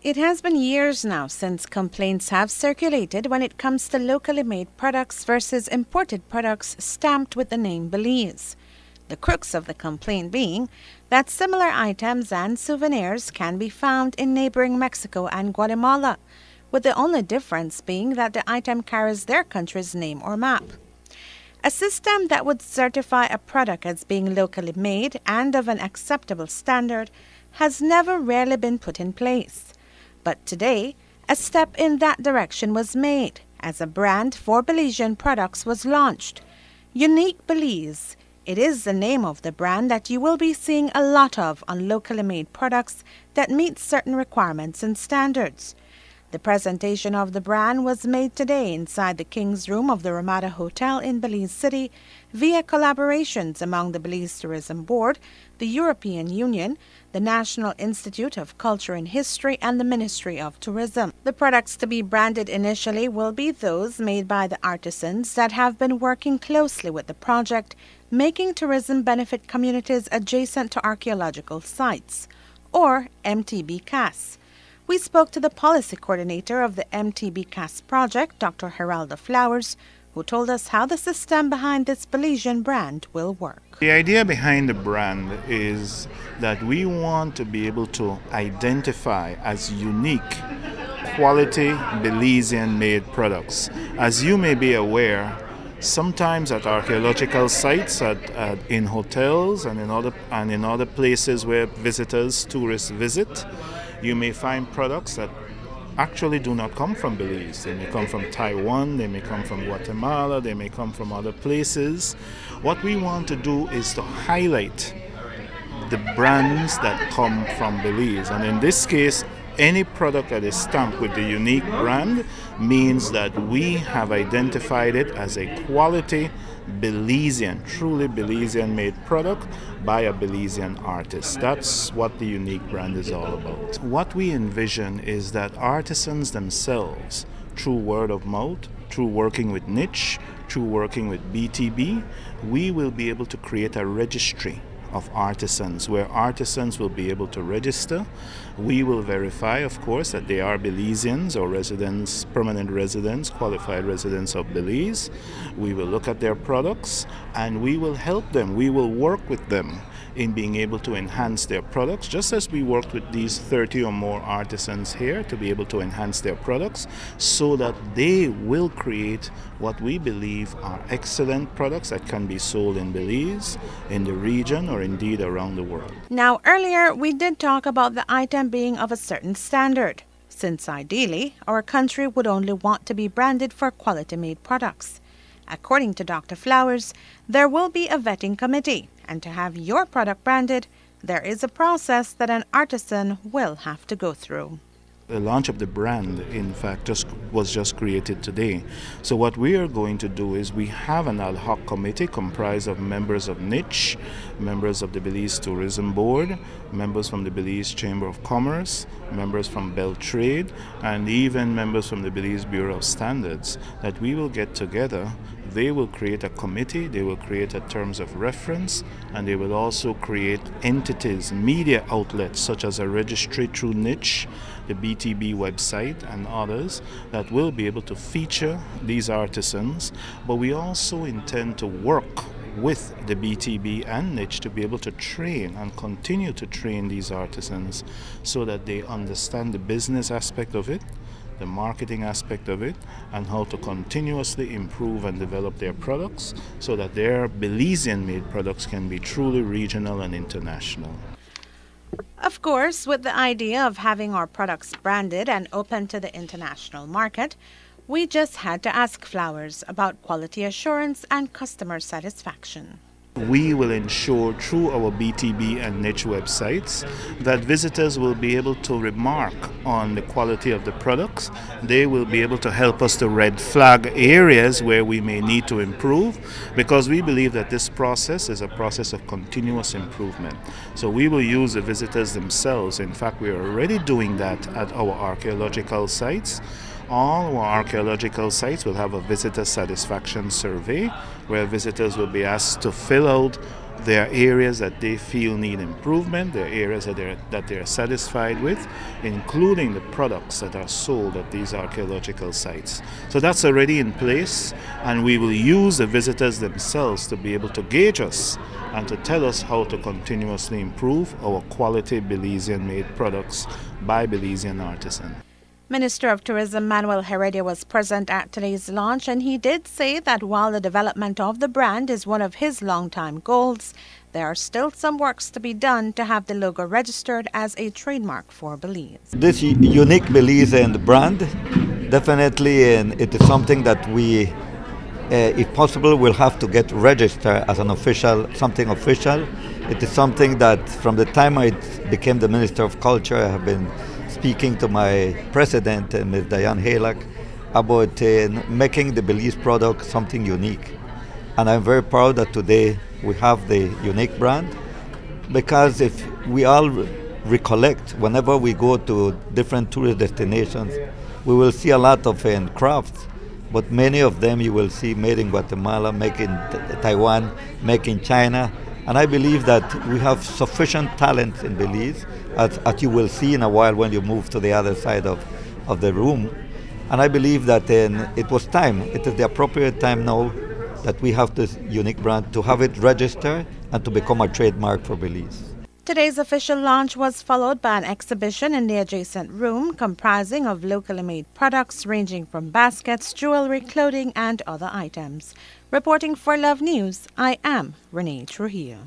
It has been years now since complaints have circulated when it comes to locally made products versus imported products stamped with the name Belize. The crux of the complaint being that similar items and souvenirs can be found in neighboring Mexico and Guatemala, with the only difference being that the item carries their country's name or map. A system that would certify a product as being locally made and of an acceptable standard has never really been put in place. But today, a step in that direction was made as a brand for Belizean products was launched. Unique Belize. It is the name of the brand that you will be seeing a lot of on locally made products that meet certain requirements and standards. The presentation of the brand was made today inside the King's Room of the Ramada Hotel in Belize City via collaborations among the Belize Tourism Board, the European Union, the National Institute of Culture and History, and the Ministry of Tourism. The products to be branded initially will be those made by the artisans that have been working closely with the project, making tourism benefit communities adjacent to archaeological sites, or MTB-CAS. We spoke to the policy coordinator of the MTB-CAS project, Dr. Geraldo Flowers, who told us how the system behind this Belizean brand will work. The idea behind the brand is that we want to be able to identify as unique quality Belizean made products. As you may be aware, sometimes at archaeological sites, in hotels and in other places where tourists visit, you may find products that actually do not come from Belize. They may come from Taiwan, they may come from Guatemala, they may come from other places. What we want to do is to highlight the brands that come from Belize. And in this case, any product that is stamped with the unique brand means that we have identified it as a quality Belizean, truly Belizean made product by a Belizean artist. That's what the unique brand is all about. What we envision is that artisans themselves, through word of mouth, through working with niche, through working with BTB, we will be able to create a registry of artisans where artisans will be able to register. We will verify, of course, that they are Belizeans or residents, permanent residents, qualified residents of Belize. We will look at their products and we will help them. We will work with them in being able to enhance their products, just as we worked with these 30 or more artisans here to be able to enhance their products so that they will create what we believe are excellent products that can be sold in Belize, in the region, or indeed around the world. Now, earlier we did talk about the item being of a certain standard, since ideally our country would only want to be branded for quality-made products. According to Dr. Flowers, there will be a vetting committee, and to have your product branded, there is a process that an artisan will have to go through. The launch of the brand, in fact, was just created today. So what we are going to do is we have an ad hoc committee comprised of members of Niche, members of the Belize Tourism Board, members from the Belize Chamber of Commerce, members from Beltrade, and even members from the Belize Bureau of Standards, that we will get together. They will create a committee, they will create a terms of reference, and they will also create entities, media outlets such as a registry through Niche, the BTB website, and others that will be able to feature these artisans. But we also intend to work with the BTB and Niche to be able to train and continue to train these artisans so that they understand the business aspect of it, the marketing aspect of it, and how to continuously improve and develop their products so that their Belizean made products can be truly regional and international. Of course, with the idea of having our products branded and open to the international market, we just had to ask Flowers about quality assurance and customer satisfaction. We will ensure through our BTB and Niche websites that visitors will be able to remark on the quality of the products. They will be able to help us to red flag areas where we may need to improve, because we believe that this process is a process of continuous improvement. So we will use the visitors themselves. In fact, we are already doing that at our archaeological sites. All our archaeological sites will have a visitor satisfaction survey where visitors will be asked to fill out There are areas that they feel need improvement. There are areas that they're satisfied with, including the products that are sold at these archaeological sites. So that's already in place, and we will use the visitors themselves to be able to gauge us and to tell us how to continuously improve our quality Belizean-made products by Belizean artisans. Minister of Tourism Manuel Heredia was present at today's launch, and he did say that while the development of the brand is one of his long-time goals, there are still some works to be done to have the logo registered as a trademark for Belize. This unique Belizean brand, definitely, and it is something that we, if possible, will have to get registered as an official, something official. It is something that from the time I became the Minister of Culture, I have been speaking to my president, Ms. Diane Halak, about making the Belize product something unique. And I'm very proud that today we have the unique brand, because if we all recollect, whenever we go to different tourist destinations, we will see a lot of crafts, but many of them you will see made in Guatemala, made in Taiwan, made in China. And I believe that we have sufficient talent in Belize, as you will see in a while when you move to the other side of the room. And I believe that it was time, it is the appropriate time now that we have this unique brand to have it registered and to become a trademark for Belize. Today's official launch was followed by an exhibition in the adjacent room comprising of locally made products ranging from baskets, jewelry, clothing, and other items. Reporting for Love News, I am Renee Trujillo.